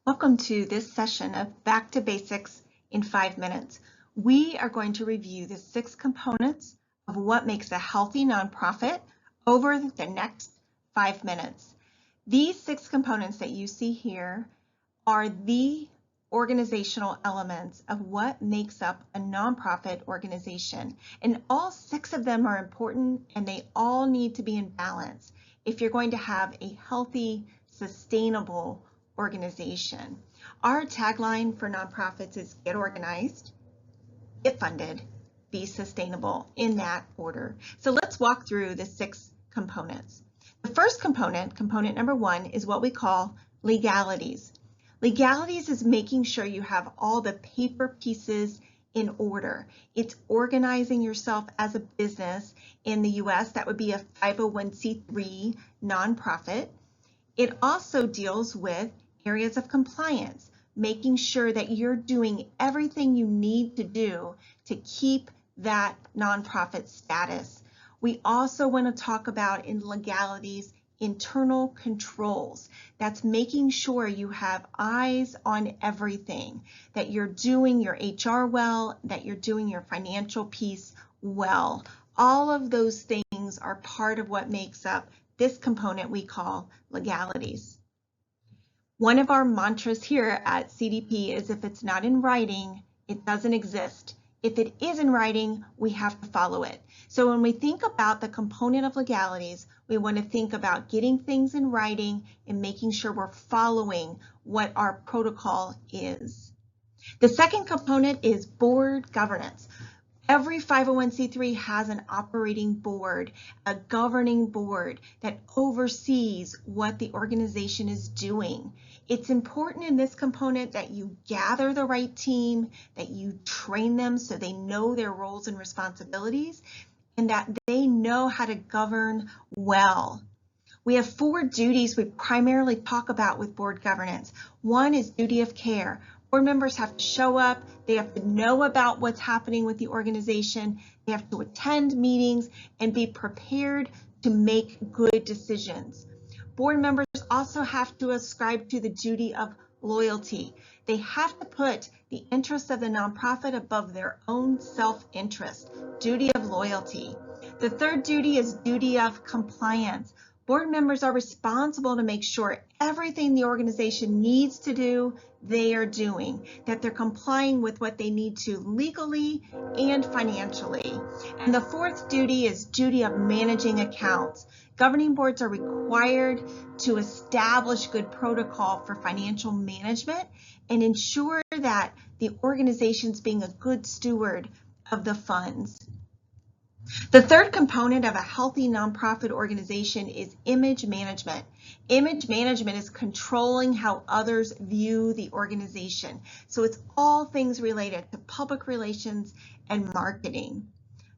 Welcome to this session of Back to Basics in 5 minutes. We are going to review the 6 components of what makes a healthy nonprofit over the next 5 minutes. These 6 components that you see here are the organizational elements of what makes up a nonprofit organization. And all 6 of them are important and they all need to be in balance if you're going to have a healthy, sustainable organization. Our tagline for nonprofits is get organized, get funded, be sustainable, in that order. So let's walk through the 6 components. The first component, component number 1, is what we call legalities. Legalities is making sure you have all the paper pieces in order. It's organizing yourself as a business. In the US, that would be a 501c3 nonprofit. It also deals with areas of compliance, making sure that you're doing everything you need to do to keep that nonprofit status. We also want to talk about in legalities internal controls. That's making sure you have eyes on everything, that you're doing your HR well, that you're doing your financial piece well. All of those things are part of what makes up this component we call legalities. One of our mantras here at CDP is if it's not in writing, it doesn't exist. If it is in writing, we have to follow it. So when we think about the component of legalities, we want to think about getting things in writing and making sure we're following what our protocol is. The second component is board governance. Every 501c3 has an operating board, a governing board that oversees what the organization is doing. It's important in this component that you gather the right team, that you train them so they know their roles and responsibilities, and that they know how to govern well. We have 4 duties we primarily talk about with board governance. One is duty of care. Board members have to show up, they have to know about what's happening with the organization, they have to attend meetings and be prepared to make good decisions. Board members also have to ascribe to the duty of loyalty. They have to put the interests of the nonprofit above their own self-interest, duty of loyalty. The third duty is duty of compliance. Board members are responsible to make sure everything the organization needs to do, they are doing, that they're complying with what they need to legally and financially. And the fourth duty is duty of managing accounts. Governing boards are required to establish good protocol for financial management and ensure that the organization's being a good steward of the funds. The third component of a healthy nonprofit organization is image management. Image management is controlling how others view the organization. So it's all things related to public relations and marketing.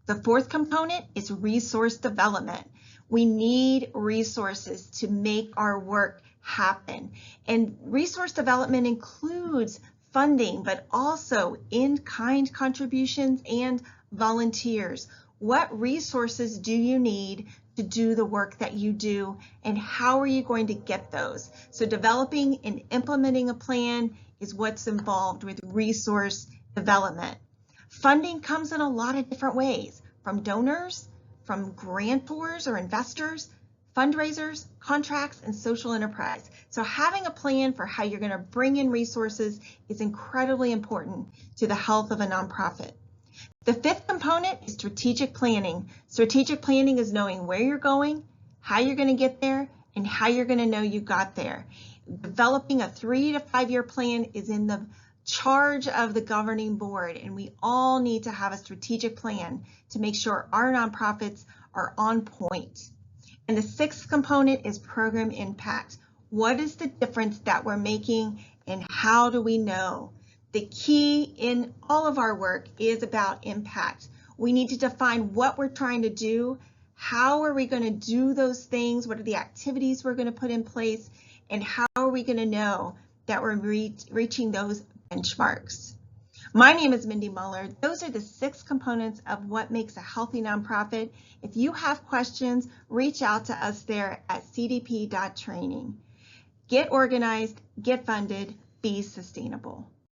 The fourth component is resource development. We need resources to make our work happen. And resource development includes funding, but also in-kind contributions and volunteers. What resources do you need to do the work that you do, and how are you going to get those? So developing and implementing a plan is what's involved with resource development. Funding comes in a lot of different ways, from donors, from grantors or investors, fundraisers, contracts, and social enterprise. So having a plan for how you're going to bring in resources is incredibly important to the health of a nonprofit. The fifth component is strategic planning. Strategic planning is knowing where you're going, how you're going to get there, and how you're going to know you got there. Developing a 3 to 5 year plan is in the charge of the governing board, and we all need to have a strategic plan to make sure our nonprofits are on point. And the sixth component is program impact. What is the difference that we're making, and how do we know? The key in all of our work is about impact. We need to define what we're trying to do, how are we going to do those things, what are the activities we're going to put in place, and how are we going to know that we're reaching those benchmarks. My name is Mindy Muller. Those are the 6 components of what makes a healthy nonprofit. If you have questions, reach out to us there at cdp.training. Get organized, get funded, be sustainable.